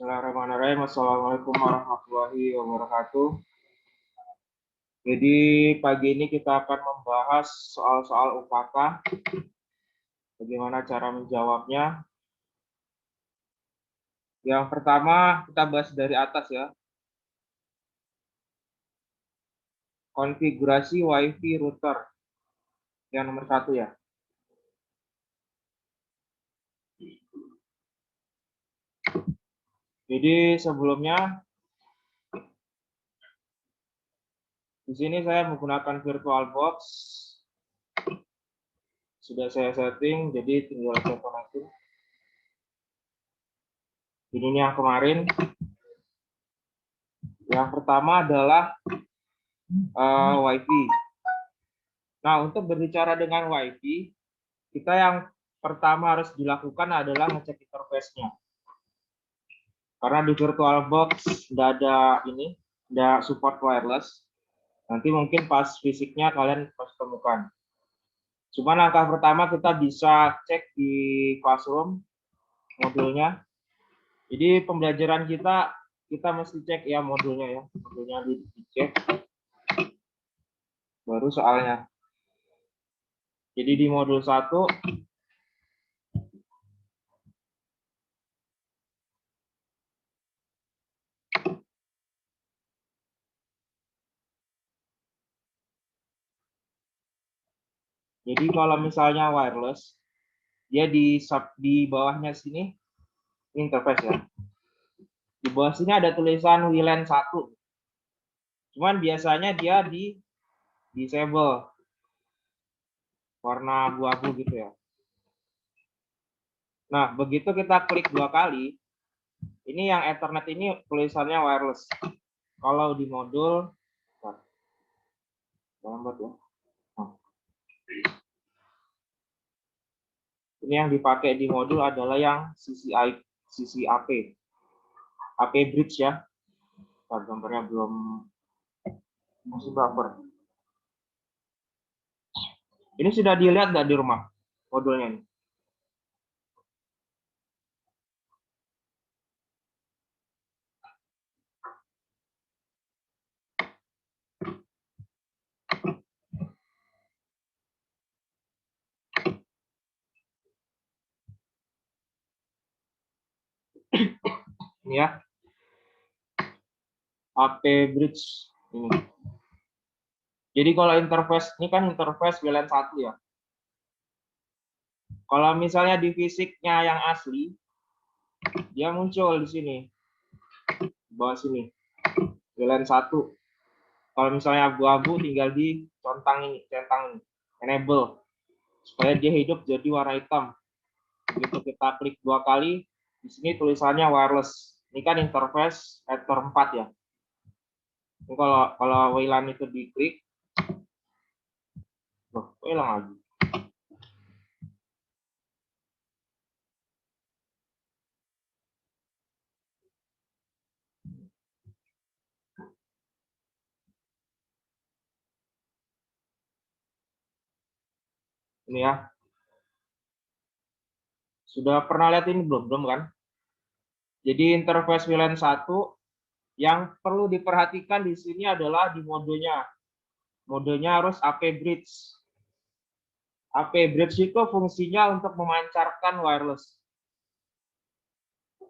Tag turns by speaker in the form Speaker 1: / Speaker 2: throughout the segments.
Speaker 1: Bismillahirrahmanirrahim. Assalamualaikum warahmatullahi wabarakatuh. Jadi pagi ini kita akan membahas soal-soal UPK. Bagaimana cara menjawabnya. Yang pertama kita bahas dari atas ya. Konfigurasi WiFi router. Yang nomor 1 ya. Jadi sebelumnya di sini saya menggunakan VirtualBox. Sudah saya setting, jadi tinggal saya connecting. Ini yang kemarin. Yang pertama adalah WiFi. Nah, untuk berbicara dengan WiFi, kita yang pertama harus dilakukan adalah ngecek interface-nya. Karena di VirtualBox tidak support wireless. Nanti mungkin pas fisiknya kalian pas temukan. Cuma langkah pertama kita bisa cek di Classroom modulnya. Jadi pembelajaran kita mesti cek ya modulnya ya. Modulnya dicek. Baru soalnya. Jadi di modul 1 jadi kalau misalnya wireless, dia di bawahnya sini interface ya. Di bawah sini ada tulisan WLAN 1. Cuman biasanya dia di disable. Warna abu-abu gitu ya. Nah, begitu kita klik 2 kali, ini yang Ethernet ini tulisannya wireless. Kalau di modul, lambat ya. Ini yang dipakai di modul adalah yang CCAP. AP bridge ya. Gambarnya belum masih buffer. Ini sudah dilihat nggak di rumah modulnya ini? Ini ya. AP bridge ini. Jadi kalau interface ini kan interface WLAN 1 ya. Kalau misalnya di fisiknya yang asli, dia muncul di sini. Di bawah sini. WLAN 1. Kalau misalnya abu-abu tinggal di centang ini, enable. Supaya dia hidup jadi warna hitam. Begitu kita klik 2 kali, di sini tulisannya wireless. Ini kan interface Ether 4 ya. Ini kalau WLAN itu diklik, loh, kok hilang lagi? Ini ya. Sudah pernah lihat ini belum? Belum kan? Jadi interface WLAN 1 yang perlu diperhatikan di sini adalah di modenya. Modenya harus AP bridge. AP bridge itu fungsinya untuk memancarkan wireless.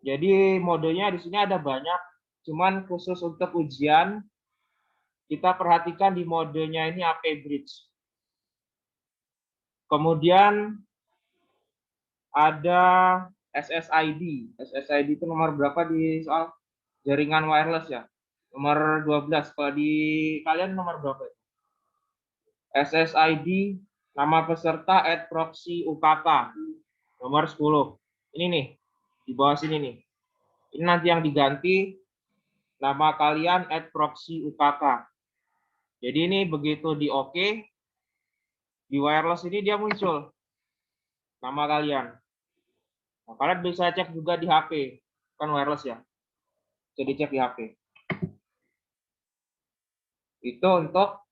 Speaker 1: Jadi modenya di sini ada banyak, cuman khusus untuk ujian kita perhatikan di modenya ini AP bridge. Kemudian ada SSID. SSID itu nomor berapa di soal jaringan wireless ya? Nomor 12. Kalau di kalian nomor berapa? SSID nama peserta @proxy UKK nomor 10. Ini nih, di bawah sini nih. Ini nanti yang diganti nama kalian @proxy UKK. Jadi ini begitu di OK, di wireless ini dia muncul nama kalian. Nah, kalian bisa cek juga di HP, kan wireless ya. Jadi cek di HP. Itu untuk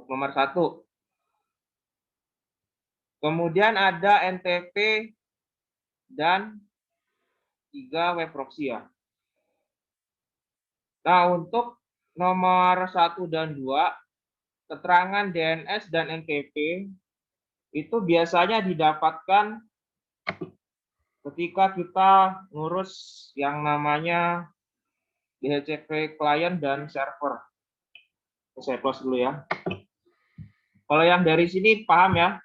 Speaker 1: nomor 1. Kemudian ada NTP dan 3 web proxy ya. Nah, untuk nomor 1 dan 2, keterangan DNS dan NTP itu biasanya didapatkan ketika kita ngurus yang namanya DHCP client dan server. Saya close dulu ya. Kalau yang dari sini paham ya,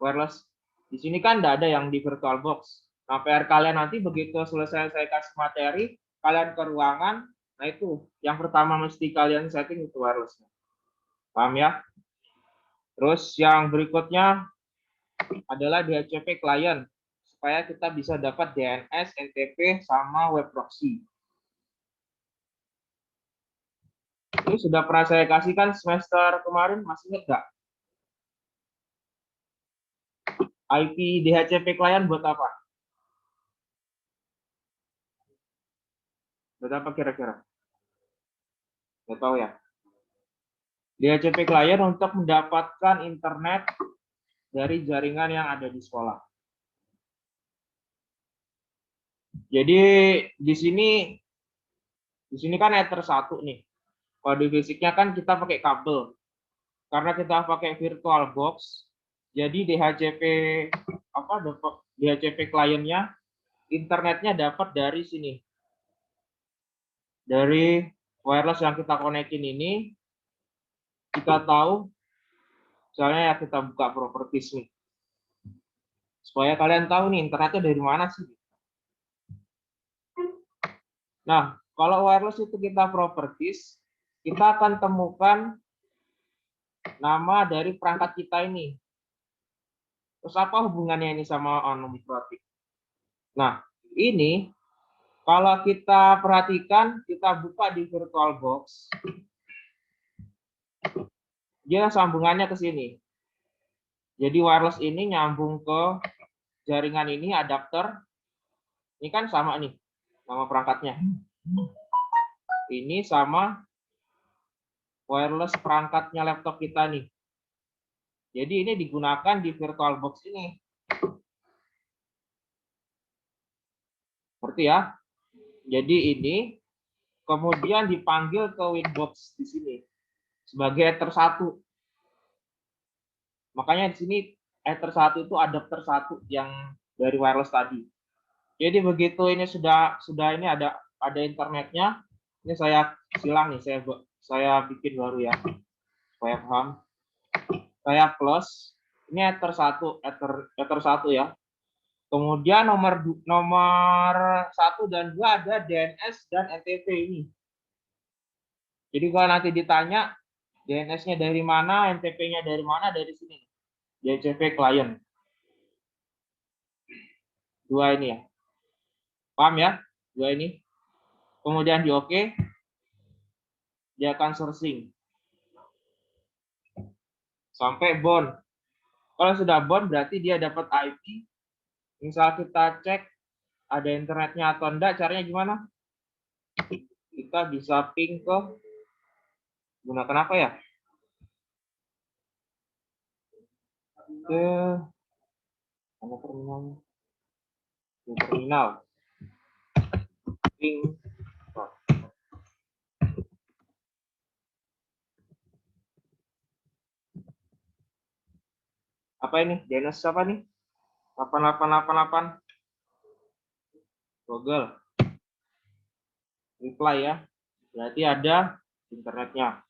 Speaker 1: wireless. Di sini kan tidak ada yang di VirtualBox. Nah, PR kalian nanti begitu selesai saya kasih materi, kalian ke ruangan, nah itu yang pertama mesti kalian setting itu wireless. Paham ya? Terus yang berikutnya adalah DHCP client, supaya kita bisa dapat DNS, NTP, sama web proxy. Ini sudah pernah saya kasihkan semester kemarin, masih ingat nggak? IP DHCP client buat apa? Buat apa kira-kira? Nggak tahu ya. DHCP client untuk mendapatkan internet dari jaringan yang ada di sekolah. Jadi di sini kan Ether 1 nih. Kode fisiknya kan kita pakai kabel. Karena kita pakai VirtualBox, jadi DHCP kliennya internetnya dapat dari sini. Dari wireless yang kita konekin ini, kita tahu, misalnya ya kita buka properties nih. Supaya kalian tahu nih internetnya dari mana sih. Nah, kalau wireless itu kita properties, kita akan temukan nama dari perangkat kita ini. Terus apa hubungannya ini sama Omniprotic? Nah, ini kalau kita perhatikan, kita buka di VirtualBox, dia sambungannya ke sini. Jadi wireless ini nyambung ke jaringan ini, adapter. Ini kan sama nih, nama perangkatnya. Ini sama wireless perangkatnya laptop kita nih. Jadi ini digunakan di VirtualBox ini. Seperti ya. Jadi ini kemudian dipanggil ke Winbox di sini sebagai Ether 1. Makanya di sini Ether 1 itu adapter 1 yang dari wireless tadi. Jadi begitu ini sudah ini ada internetnya. Ini saya silang nih, saya bikin baru ya supaya paham. Saya close. Ini Ether 1 ya. Kemudian nomor 1 dan 2 ada DNS dan NTP ini. Jadi kalau nanti ditanya DNS-nya dari mana, NTP-nya dari mana, dari sini. DHCP client. 2 ini ya. Paham ya? 2 ini. Kemudian di OK. Dia akan searching. Sampai bound. Kalau sudah bound berarti dia dapat IP. Misal kita cek ada internetnya atau enggak, caranya gimana? Kita bisa ping ke gunakan apa ya? Ke mana terminalnya? Ke terminal. Ping. Apa ini? DNS apa nih? 8888. Google. Reply ya. Berarti ada internetnya.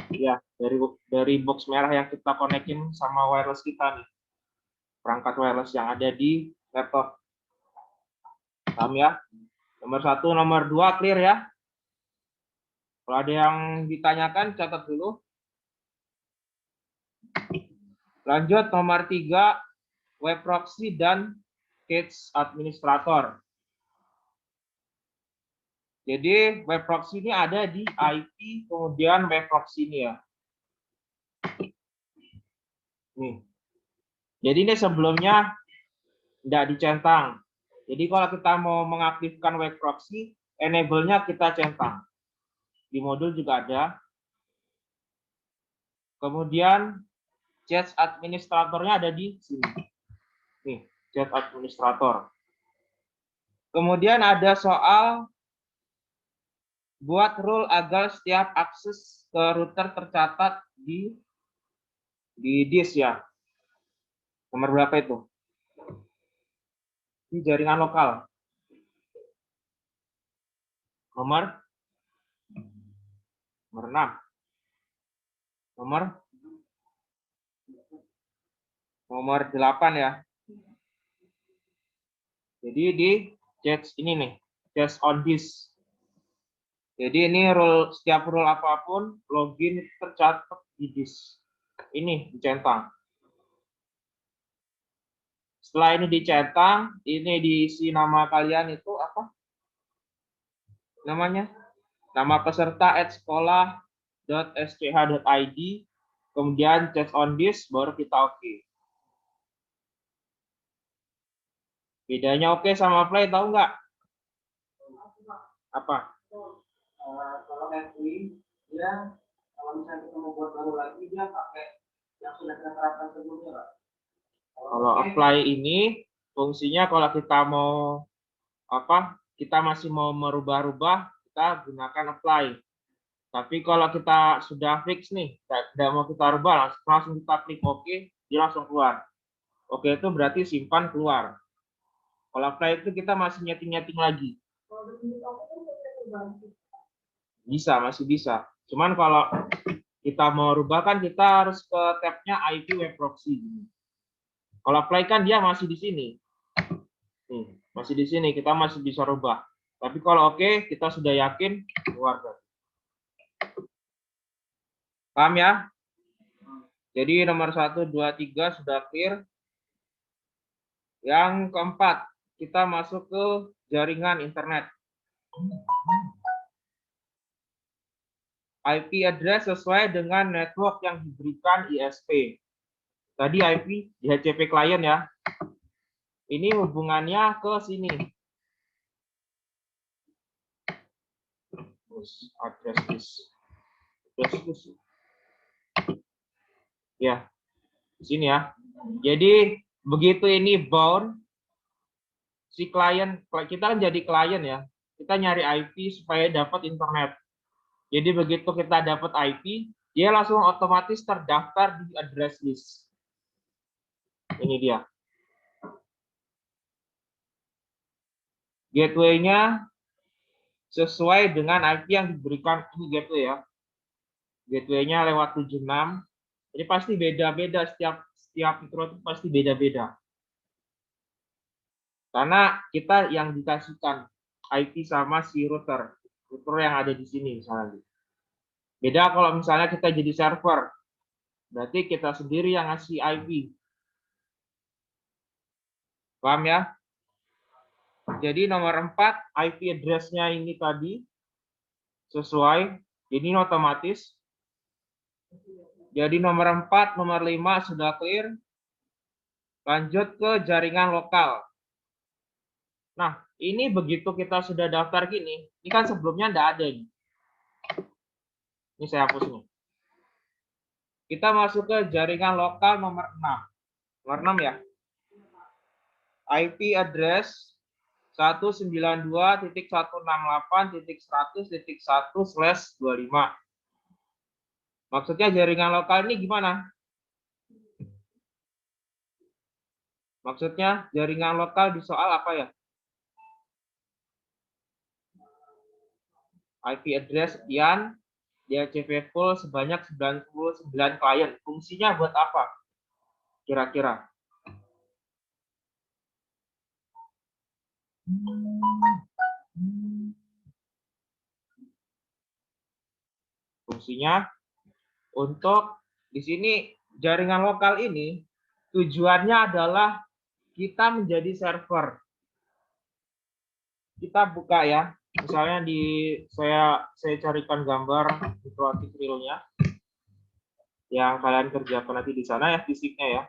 Speaker 1: Ya, dari box merah yang kita konekin sama wireless kita nih. Perangkat wireless yang ada di laptop. Paham ya? Nomor 1, nomor 2 clear ya. Kalau ada yang ditanyakan catat dulu. Lanjut nomor 3, web proxy dan cache administrator. Jadi web proxy ini ada di IP, kemudian web proxy ini ya. Nih. Jadi ini sebelumnya tidak dicentang. Jadi kalau kita mau mengaktifkan web proxy, enable-nya kita centang. Di modul juga ada. Kemudian chat administratornya ada di sini. Nih, chat administrator. Kemudian ada soal buat rule agar setiap akses ke router tercatat di disk ya. Nomor berapa itu? Di jaringan lokal. Nomor 6. Nomor 8 ya. Jadi di chat ini nih, chat on disk. Jadi ini setiap rule apapun login tercatat di disk. Ini dicentang. Setelah ini dicentang, ini diisi nama kalian itu apa? Namanya? Nama peserta @sekolah.sch.id. Kemudian chat on disk, baru kita oke. Bedanya oke sama play tahu nggak? Apa? Kalau FI dia kalau misalnya kita mau buat baru lagi dia pakai yang sudah kita terapkan sebelumnya, Pak. Kalau apply ini fungsinya kalau kita mau apa? Kita masih mau merubah-rubah, kita gunakan apply. Tapi kalau kita sudah fix nih, tidak mau kita rubah, langsung kita klik OK, dia langsung keluar. Oke itu berarti simpan keluar. Kalau apply itu kita masih nyeting-nyeting lagi. Bisa, masih bisa. Cuman kalau kita mau rubah kan kita harus ke tabnya IP web proxy. Kalau apply kan dia masih di sini. Nih, masih di sini, kita masih bisa rubah. Tapi kalau oke, kita sudah yakin keluar. Paham ya? Jadi nomor 1, 2, 3 sudah clear. Yang keempat, kita masuk ke jaringan internet. IP address sesuai dengan network yang diberikan ISP. Tadi IP DHCP client ya. Ini hubungannya ke sini. Address this. Ya, di sini ya. Jadi begitu ini bound, si klien, kita kan jadi klien ya. Kita nyari IP supaya dapat internet. Jadi begitu kita dapat IP, dia langsung otomatis terdaftar di address list. Ini dia. Gateway-nya sesuai dengan IP yang diberikan. Ini gateway ya. Gateway-nya lewat 76. Jadi pasti beda-beda, setiap mikro itu pasti beda-beda. Karena kita yang dikasihkan IP sama si router yang ada di sini misalnya. Beda kalau misalnya kita jadi server. Berarti kita sendiri yang ngasih IP. Paham ya? Jadi nomor 4, IP address-nya ini tadi sesuai. Ini otomatis. Jadi nomor 4, nomor 5 sudah clear. Lanjut ke jaringan lokal. Nah, ini begitu kita sudah daftar gini, ini kan sebelumnya enggak ada ini. Ini saya hapus nih. Kita masuk ke jaringan lokal nomor 6. Nomor 6 ya. IP address 192.168.100.1/25. Maksudnya jaringan lokal ini gimana? Maksudnya jaringan lokal di soal apa ya? IP address sekian, DHCP full sebanyak 99 klien. Fungsinya buat apa? Kira-kira. Fungsinya untuk di sini jaringan lokal ini tujuannya adalah kita menjadi server. Kita buka ya. Misalnya saya carikan gambar mikrotik realnya yang kalian kerjakan nanti di sana ya, fisiknya ya.